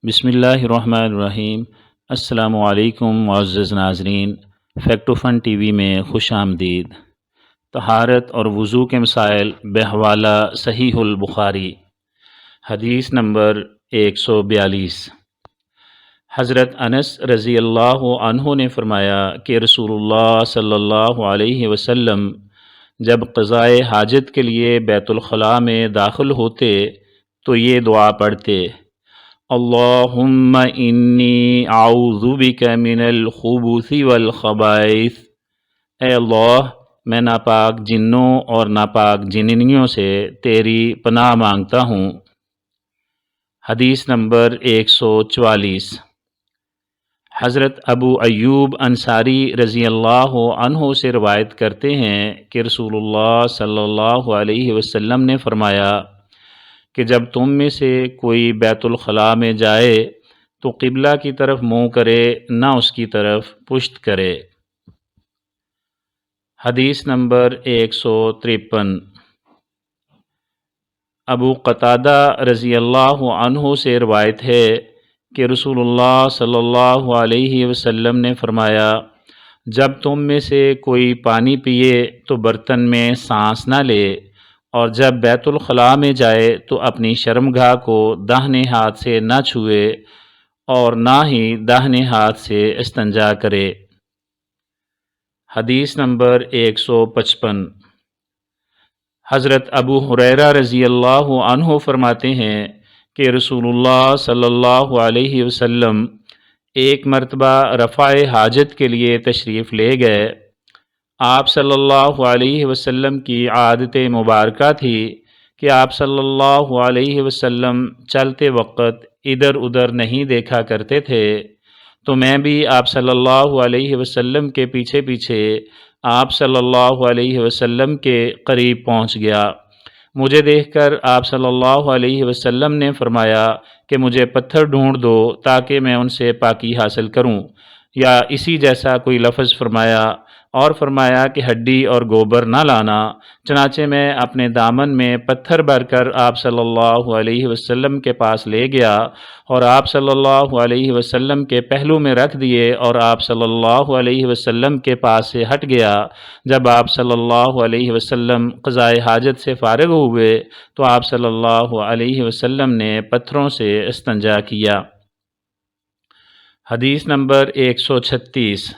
بسم اللہ الرحمن الرحیم۔ السلام علیکم معزز ناظرین، فیکٹ و فن ٹی وی میں خوش آمدید۔ طہارت اور وضو کے مسائل بحوالہ صحیح البخاری، حدیث نمبر 142۔ حضرت انس رضی اللہ عنہ نے فرمایا کہ رسول اللہ صلی اللہ علیہ وسلم جب قضائے حاجت کے لیے بیت الخلاء میں داخل ہوتے تو یہ دعا پڑھتے: اللہم انی اعوذ بک من الخبث والخبائث۔ اے اللہ، میں ناپاک جنوں اور ناپاک جننیوں سے تیری پناہ مانگتا ہوں۔ حدیث نمبر 144۔ حضرت ابو ایوب انصاری رضی اللہ عنہ سے روایت کرتے ہیں کہ رسول اللہ صلی اللہ علیہ وسلم نے فرمایا کہ جب تم میں سے کوئی بیت الخلاء میں جائے تو قبلہ کی طرف منہ کرے، نہ اس کی طرف پشت کرے۔ حدیث نمبر 153۔ ابو قتادہ رضی اللہ عنہ سے روایت ہے کہ رسول اللہ صلی اللہ علیہ وسلم نے فرمایا: جب تم میں سے کوئی پانی پیے تو برتن میں سانس نہ لے، اور جب بیت الخلاء میں جائے تو اپنی شرمگاہ کو داہنے ہاتھ سے نہ چھوئے اور نہ ہی داہنے ہاتھ سے استنجا کرے۔ حدیث نمبر 155۔ حضرت ابو ہریرہ رضی اللہ عنہ فرماتے ہیں کہ رسول اللہ صلی اللہ علیہ وسلم ایک مرتبہ رفع حاجت کے لیے تشریف لے گئے۔ آپ صلی اللہ علیہ وسلم کی عادت مبارکہ تھی کہ آپ صلی اللہ علیہ وسلم چلتے وقت ادھر ادھر نہیں دیکھا کرتے تھے، تو میں بھی آپ صلی اللہ علیہ وسلم کے پیچھے پیچھے آپ صلی اللہ علیہ وسلم کے قریب پہنچ گیا۔ مجھے دیکھ کر آپ صلی اللہ علیہ وسلم نے فرمایا کہ مجھے پتھر ڈھونڈ دو تاکہ میں ان سے پاکی حاصل کروں، یا اسی جیسا کوئی لفظ فرمایا، اور فرمایا کہ ہڈی اور گوبر نہ لانا۔ چنانچہ میں اپنے دامن میں پتھر بھر کر آپ صلی اللہ علیہ وسلم کے پاس لے گیا اور آپ صلی اللہ علیہ وسلم کے پہلو میں رکھ دیے اور آپ صلی اللہ علیہ وسلم کے پاس سے ہٹ گیا۔ جب آپ صلی اللہ علیہ وسلم قضائے حاجت سے فارغ ہوئے تو آپ صلی اللہ علیہ وسلم نے پتھروں سے استنجا کیا۔ حدیث نمبر 136۔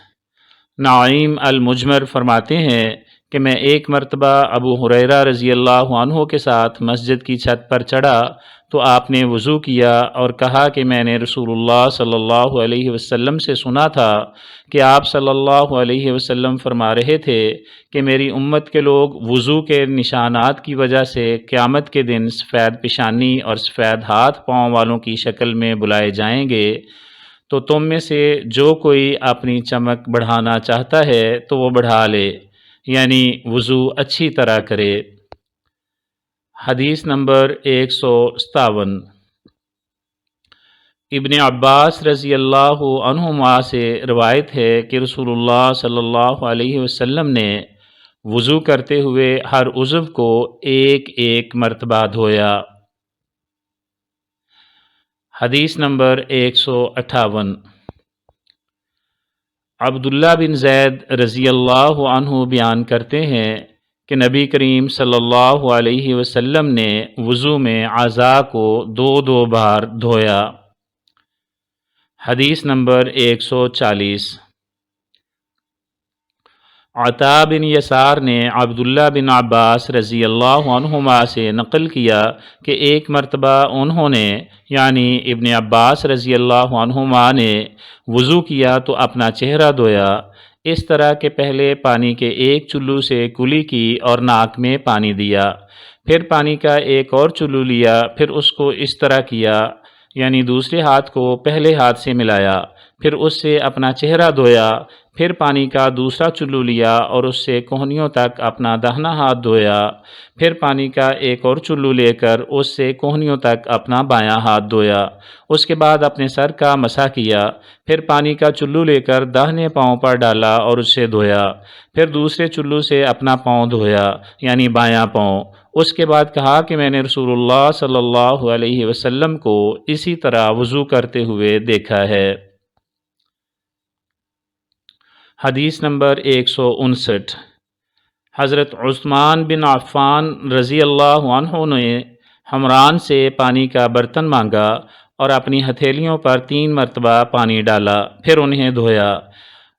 نعیم المجمر فرماتے ہیں کہ میں ایک مرتبہ ابو ہریرہ رضی اللہ عنہ کے ساتھ مسجد کی چھت پر چڑھا تو آپ نے وضو کیا اور کہا کہ میں نے رسول اللہ صلی اللہ علیہ وسلم سے سنا تھا کہ آپ صلی اللہ علیہ وسلم فرما رہے تھے کہ میری امت کے لوگ وضو کے نشانات کی وجہ سے قیامت کے دن سفید پیشانی اور سفید ہاتھ پاؤں والوں کی شکل میں بلائے جائیں گے، تو تم میں سے جو کوئی اپنی چمک بڑھانا چاہتا ہے تو وہ بڑھا لے، یعنی وضو اچھی طرح کرے۔ حدیث نمبر 157۔ ابن عباس رضی اللہ عنہما سے روایت ہے کہ رسول اللہ صلی اللہ علیہ وسلم نے وضو کرتے ہوئے ہر عضو کو ایک ایک مرتبہ دھویا۔ حدیث نمبر 158۔ عبداللہ بن زید رضی اللہ عنہ بیان کرتے ہیں کہ نبی کریم صلی اللہ علیہ وسلم نے وضو میں اعضاء کو دو دو بار دھویا۔ حدیث نمبر 140۔ عطا بن یسار نے عبداللہ بن عباس رضی اللہ عنہما سے نقل کیا کہ ایک مرتبہ انہوں نے، یعنی ابن عباس رضی اللہ عنہما نے وضو کیا تو اپنا چہرہ دھویا، اس طرح کہ پہلے پانی کے ایک چلو سے کلی کی اور ناک میں پانی دیا، پھر پانی کا ایک اور چلو لیا، پھر اس کو اس طرح کیا، یعنی دوسرے ہاتھ کو پہلے ہاتھ سے ملایا، پھر اس سے اپنا چہرہ دھویا، پھر پانی کا دوسرا چلو لیا اور اس سے کوہنیوں تک اپنا داہنا ہاتھ دھویا، پھر پانی کا ایک اور چلو لے کر اس سے کوہنیوں تک اپنا بایاں ہاتھ دھویا، اس کے بعد اپنے سر کا مسح کیا، پھر پانی کا چلو لے کر داہنے پاؤں پر ڈالا اور اس سے دھویا، پھر دوسرے چلو سے اپنا پاؤں دھویا، یعنی بایاں پاؤں، اس کے بعد کہا کہ میں نے رسول اللہ صلی اللہ علیہ وسلم کو اسی طرح وضو کرتے ہوئے دیکھا ہے۔ حدیث نمبر 159۔ حضرت عثمان بن عفان رضی اللہ عنہ نے حمران سے پانی کا برتن مانگا اور اپنی ہتھیلیوں پر 3 مرتبہ پانی ڈالا، پھر انہیں دھویا۔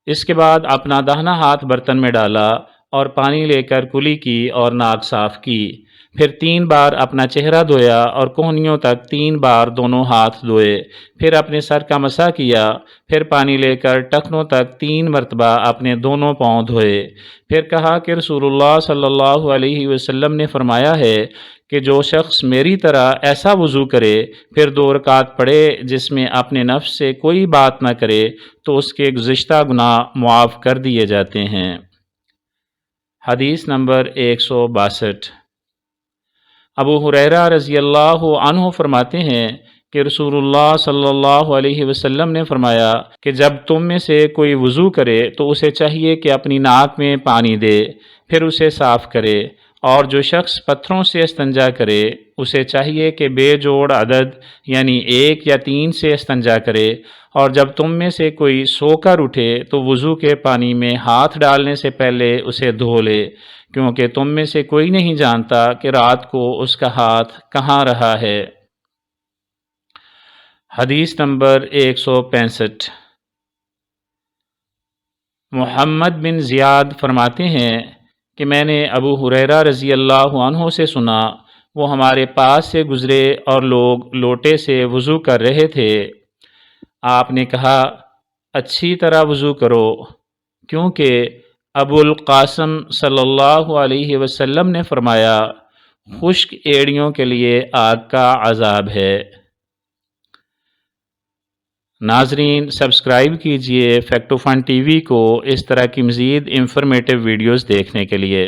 اس کے بعد اپنا داہنا ہاتھ برتن میں ڈالا اور پانی لے کر کلی کی اور ناک صاف کی، پھر 3 بار اپنا چہرہ دھویا اور کہنیوں تک 3 بار دونوں ہاتھ دھوئے، پھر اپنے سر کا مسح کیا، پھر پانی لے کر ٹخنوں تک 3 مرتبہ اپنے دونوں پاؤں دھوئے، پھر کہا کہ رسول اللہ صلی اللہ علیہ وسلم نے فرمایا ہے کہ جو شخص میری طرح ایسا وضو کرے پھر 2 رکعت پڑھے جس میں اپنے نفس سے کوئی بات نہ کرے تو اس کے گزشتہ گناہ معاف کر دیے جاتے ہیں۔ حدیث نمبر 162۔ ابو ہریرہ رضی اللہ عنہ فرماتے ہیں کہ رسول اللہ صلی اللہ علیہ وسلم نے فرمایا کہ جب تم میں سے کوئی وضو کرے تو اسے چاہیے کہ اپنی ناک میں پانی دے، پھر اسے صاف کرے، اور جو شخص پتھروں سے استنجا کرے اسے چاہیے کہ بے جوڑ عدد یعنی 1 یا 3 سے استنجا کرے، اور جب تم میں سے کوئی سو کر اٹھے تو وضو کے پانی میں ہاتھ ڈالنے سے پہلے اسے دھو لے، کیونکہ تم میں سے کوئی نہیں جانتا کہ رات کو اس کا ہاتھ کہاں رہا ہے۔ حدیث نمبر 165۔ محمد بن زیاد فرماتے ہیں کہ میں نے ابو ہریرہ رضی اللہ عنہ سے سنا، وہ ہمارے پاس سے گزرے اور لوگ لوٹے سے وضو کر رہے تھے۔ آپ نے کہا اچھی طرح وضو کرو، کیونکہ ابو القاسم صلی اللہ علیہ وسلم نے فرمایا خشک ایڑیوں کے لیے آگ کا عذاب ہے۔ ناظرین سبسکرائب کیجئے فیکٹ و فن ٹی وی کو اس طرح کی مزید انفارمیٹیو ویڈیوز دیکھنے کے لیے۔